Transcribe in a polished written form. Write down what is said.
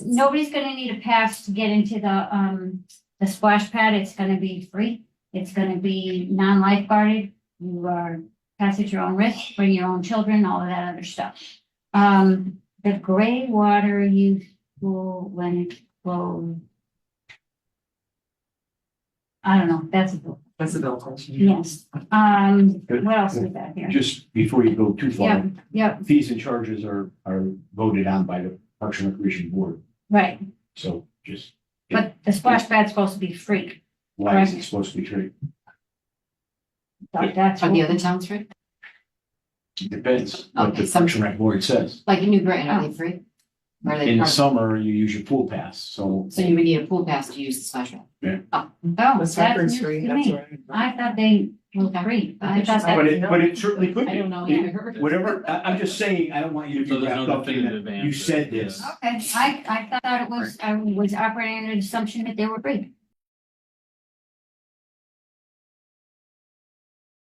Nobody's gonna need a pass to get into the splash pad. It's gonna be free. It's gonna be non-lifeguarded. You are pass at your own risk, bring your own children, all of that other stuff. The gray water use pool when it's closed. I don't know, that's a bill. That's a bill question. Yes. What else we got here? Just before you go too far, Yep, fees and charges are voted on by the Parks and Recreation Board. right. So just, But the splash pad's supposed to be free. why is it supposed to be free? That's Are the what- other towns free? It depends what Okay, the some- Parks and Rec Board says. Like in New Britain, are they free? Or are they In the part of- summer, you use your pool pass, so. So you would need a pool pass to use the splash pad? Oh, The that's Cypress news Street, to that's me. what I thought they were free. I thought But that, it certainly could I be. don't know, yeah, I heard. Whatever, I'm just saying, I don't want you to So be there's wrapped no up in definitive that. answer. You said this. okay, I thought I was operating under the assumption that they were free.